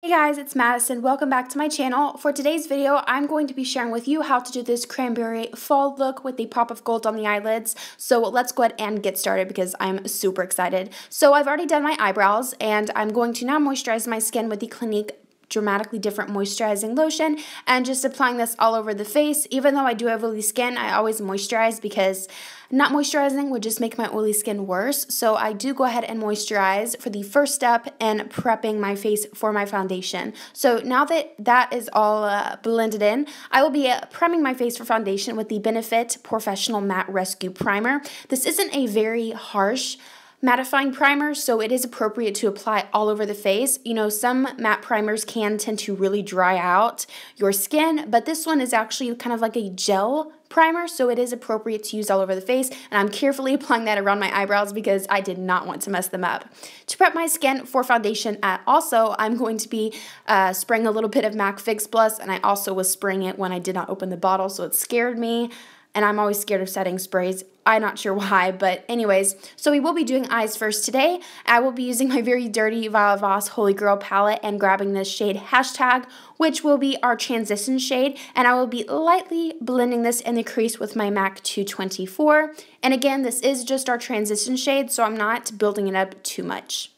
Hey guys, it's Madison. Welcome back to my channel. For today's video, I'm going to be sharing with you how to do this cranberry fall look with a pop of gold on the eyelids. So let's go ahead and get started because I'm super excited. So I've already done my eyebrows and I'm going to now moisturize my skin with the Clinique Dramatically Different Moisturizing Lotion and just applying this all over the face. Even though I do have oily skin, I always moisturize because not moisturizing would just make my oily skin worse. So I do go ahead and moisturize for the first step in prepping my face for my foundation. So now that that is all blended in, I will be priming my face for foundation with the Benefit Porefessional Matte Rescue Primer. This isn't a very harsh mattifying primer, so it is appropriate to apply all over the face. You know, some matte primers can tend to really dry out your skin, but this one is actually kind of like a gel primer, so it is appropriate to use all over the face, and I'm carefully applying that around my eyebrows because I did not want to mess them up. To prep my skin for foundation, also, I'm going to be spraying a little bit of MAC Fix Plus, and I also was spraying it when I did not open the bottle, so it scared me. And I'm always scared of setting sprays. I'm not sure why, but anyways, so we will be doing eyes first today. I will be using my very dirty Voss HolyGrail palette and grabbing this shade Hashtag, which will be our transition shade, and I will be lightly blending this in the crease with my MAC 224. And again, this is just our transition shade, so I'm not building it up too much.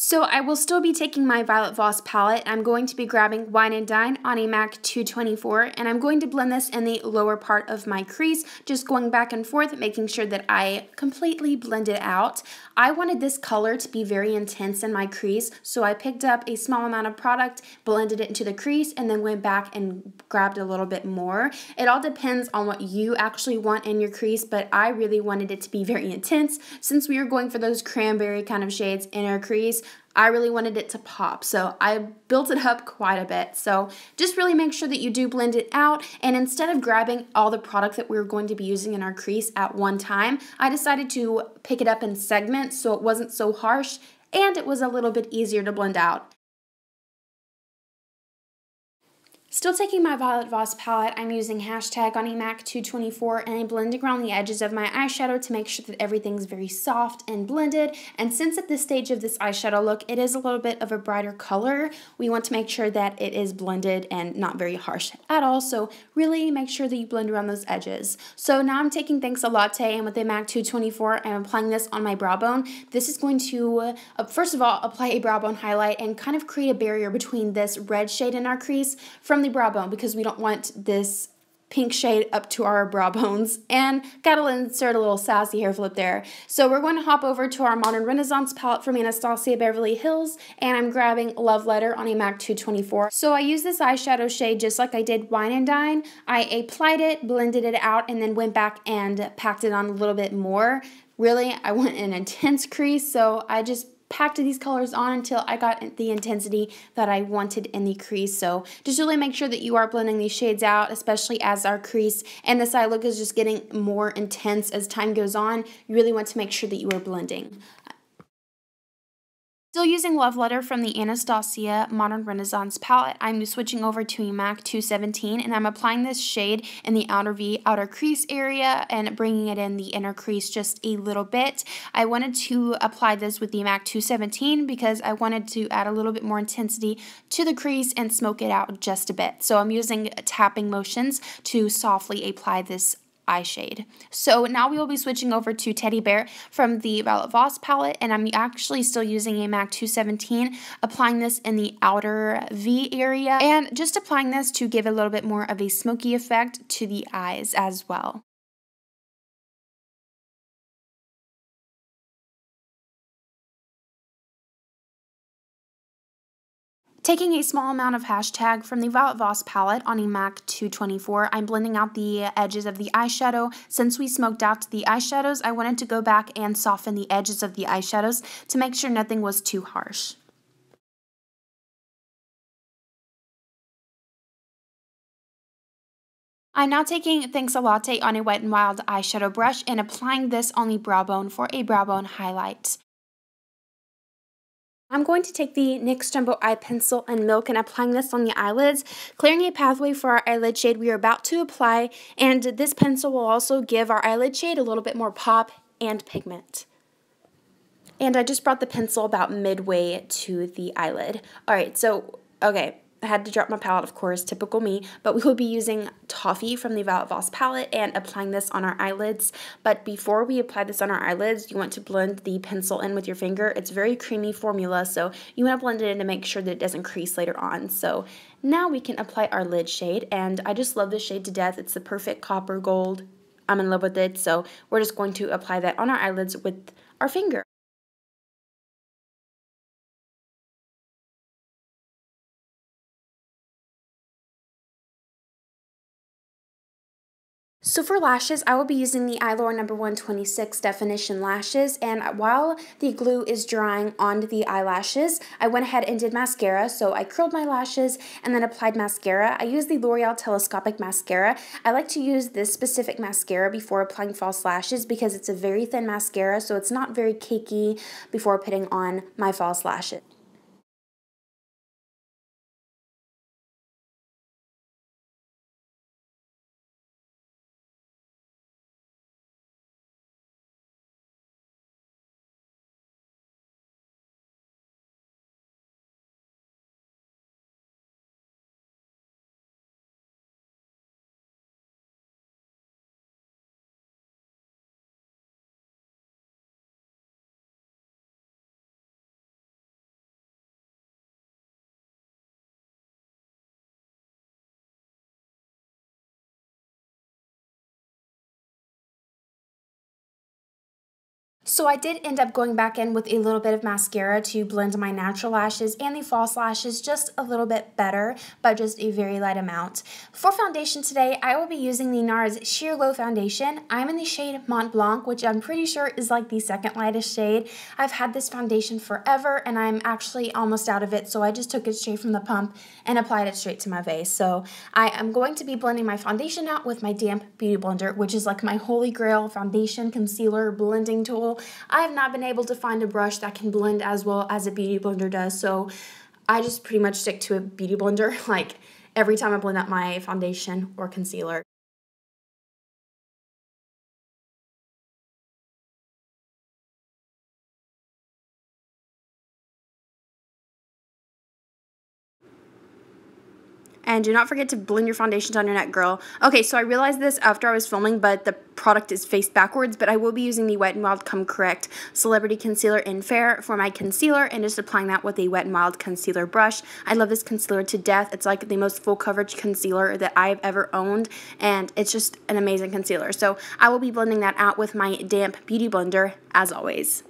So I will still be taking my Violet Voss palette. I'm going to be grabbing Wine and Dine on a MAC 224, and I'm going to blend this in the lower part of my crease, just going back and forth, making sure that I completely blend it out. I wanted this color to be very intense in my crease, so I picked up a small amount of product, blended it into the crease, and then went back and grabbed a little bit more. It all depends on what you actually want in your crease, but I really wanted it to be very intense. Since we were going for those cranberry kind of shades in our crease, I really wanted it to pop, so I built it up quite a bit. So just really make sure that you do blend it out, and instead of grabbing all the product that we were going to be using in our crease at one time, I decided to pick it up in segments so it wasn't so harsh and it was a little bit easier to blend out. Still taking my Violet Voss palette, I'm using Hashtag on a MAC 224, and I'm blending around the edges of my eyeshadow to make sure that everything's very soft and blended. And since at this stage of this eyeshadow look, it is a little bit of a brighter color, we want to make sure that it is blended and not very harsh at all. So really make sure that you blend around those edges. So now I'm taking Thanks a Latte, and with the MAC 224, I'm applying this on my brow bone. This is going to, first of all, apply a brow bone highlight and kind of create a barrier between this red shade in our crease from the brow bone, because we don't want this pink shade up to our brow bones. And gotta insert a little sassy hair flip there. So we're going to hop over to our Modern Renaissance palette from Anastasia Beverly Hills, and I'm grabbing Love Letter on a MAC 224. So I use this eyeshadow shade just like I did Wine and Dine. I applied it, blended it out, and then went back and packed it on a little bit more. Really, I want an intense crease, so I just packed these colors on until I got the intensity that I wanted in the crease. So just really make sure that you are blending these shades out, especially as our crease and this eye look is just getting more intense as time goes on. You really want to make sure that you are blending. Still using Love Letter from the Anastasia Modern Renaissance palette, I'm switching over to a MAC 217, and I'm applying this shade in the outer V, outer crease area, and bringing it in the inner crease just a little bit. I wanted to apply this with the MAC 217 because I wanted to add a little bit more intensity to the crease and smoke it out just a bit. So I'm using tapping motions to softly apply this eye shade. So now we will be switching over to Teddy Bear from the Violet Voss palette, and I'm actually still using a MAC 217, applying this in the outer V area, and just applying this to give a little bit more of a smoky effect to the eyes as well. Taking a small amount of Hashtag from the Violet Voss palette on a MAC 224, I'm blending out the edges of the eyeshadow. Since we smoked out the eyeshadows, I wanted to go back and soften the edges of the eyeshadows to make sure nothing was too harsh. I'm now taking Thanks a Latte on a Wet n Wild eyeshadow brush and applying this on the brow bone for a brow bone highlight. I'm going to take the NYX Jumbo Eye Pencil and Milk and applying this on the eyelids, clearing a pathway for our eyelid shade we are about to apply, and this pencil will also give our eyelid shade a little bit more pop and pigment. And I just brought the pencil about midway to the eyelid. Alright, so, okay, I had to drop my palette, of course, typical me, but we will be using Toffee from the Voss palette and applying this on our eyelids. But before we apply this on our eyelids, you want to blend the pencil in with your finger. It's very creamy formula, so you want to blend it in to make sure that it doesn't crease later on. So now we can apply our lid shade, and I just love this shade to death. It's the perfect copper gold. I'm in love with it, so we're just going to apply that on our eyelids with our finger. So for lashes, I will be using the Eyelure number 126 Definition Lashes, and while the glue is drying on the eyelashes, I went ahead and did mascara. So I curled my lashes and then applied mascara. I used the L'Oreal Telescopic Mascara. I like to use this specific mascara before applying false lashes because it's a very thin mascara, so it's not very cakey before putting on my false lashes. So I did end up going back in with a little bit of mascara to blend my natural lashes and the false lashes just a little bit better, but just a very light amount. For foundation today, I will be using the NARS Sheer Glow Foundation. I'm in the shade Mont Blanc, which I'm pretty sure is like the second lightest shade. I've had this foundation forever, and I'm actually almost out of it, so I just took it straight from the pump and applied it straight to my face. So I am going to be blending my foundation out with my damp beauty blender, which is like my HolyGrail foundation concealer blending tool. I have not been able to find a brush that can blend as well as a beauty blender does, so I just pretty much stick to a beauty blender like every time I blend out my foundation or concealer. And do not forget to blend your foundations on your neck, girl. Okay, so I realized this after I was filming, but the product is faced backwards, but I will be using the Wet n Wild Come Correct Celebrity Concealer in Fair for my concealer and just applying that with a Wet n Wild concealer brush. I love this concealer to death. It's like the most full coverage concealer that I've ever owned, and it's just an amazing concealer. So I will be blending that out with my damp beauty blender, as always.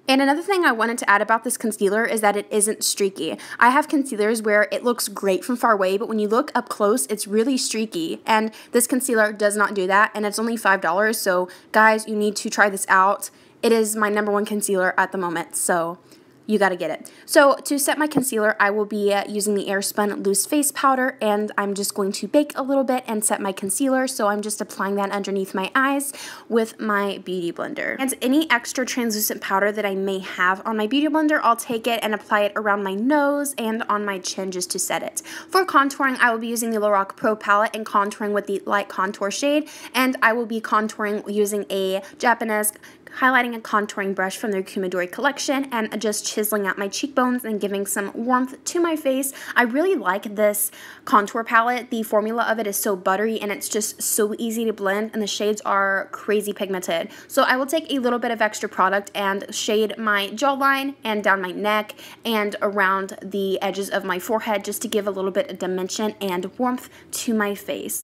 And another thing I wanted to add about this concealer is that it isn't streaky. I have concealers where it looks great from far away, but when you look up close, it's really streaky. And this concealer does not do that, and it's only $5. So guys, you need to try this out. It is my #1 concealer at the moment, so you gotta get it. So to set my concealer, I will be using the Airspun Loose Face Powder, and I'm just going to bake a little bit and set my concealer, so I'm just applying that underneath my eyes with my beauty blender. And any extra translucent powder that I may have on my beauty blender, I'll take it and apply it around my nose and on my chin just to set it. For contouring, I will be using the Lorac Pro palette and contouring with the light contour shade, and I will be contouring using a Japanese highlighting and contouring brush from their Kumadori collection and just chiseling out my cheekbones and giving some warmth to my face. I really like this contour palette. The formula of it is so buttery and it's just so easy to blend, and the shades are crazy pigmented. So I will take a little bit of extra product and shade my jawline and down my neck and around the edges of my forehead just to give a little bit of dimension and warmth to my face.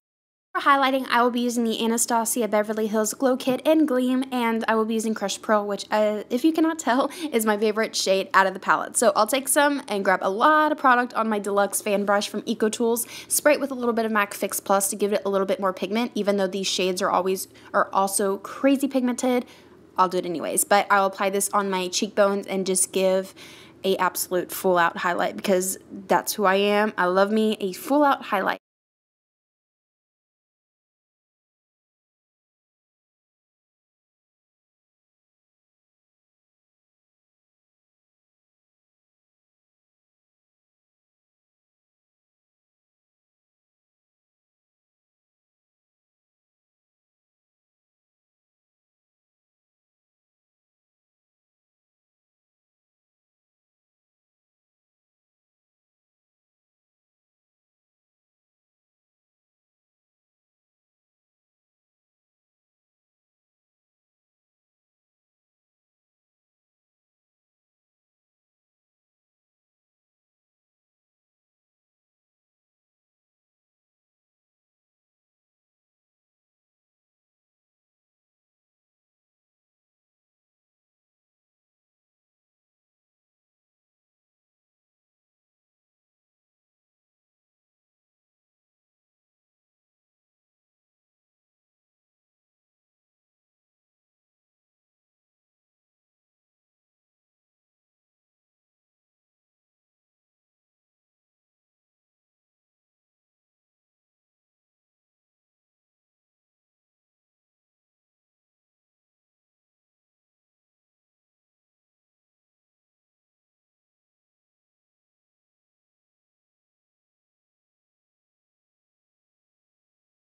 For highlighting, I will be using the Anastasia Beverly Hills Glow Kit in Gleam, and I will be using Crushed Pearl, which, if you cannot tell, is my favorite shade out of the palette. So I'll take some and grab a lot of product on my deluxe fan brush from EcoTools, spray it with a little bit of MAC Fix Plus to give it a little bit more pigment, even though these shades are also crazy pigmented. I'll do it anyways, but I'll apply this on my cheekbones and just give a absolute full out highlight because that's who I am. I love me a full out highlight.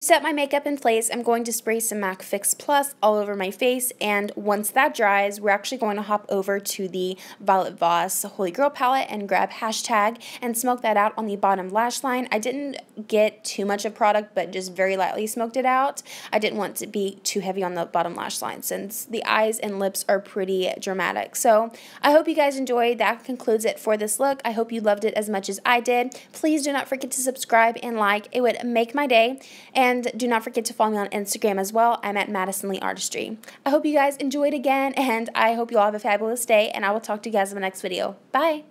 Set my makeup in place, I'm going to spray some MAC Fix Plus all over my face, and once that dries, we're actually going to hop over to the Violet Voss HolyGrail palette and grab hashtag and smoke that out on the bottom lash line. I didn't get too much of product, but just very lightly smoked it out. I didn't want to be too heavy on the bottom lash line since the eyes and lips are pretty dramatic. So I hope you guys enjoyed. That concludes it for this look. I hope you loved it as much as I did. Please do not forget to subscribe and like. It would make my day. And do not forget to follow me on Instagram as well. I'm at Madison Lee Artistry. I hope you guys enjoyed again, and I hope you all have a fabulous day, and I will talk to you guys in the next video. Bye!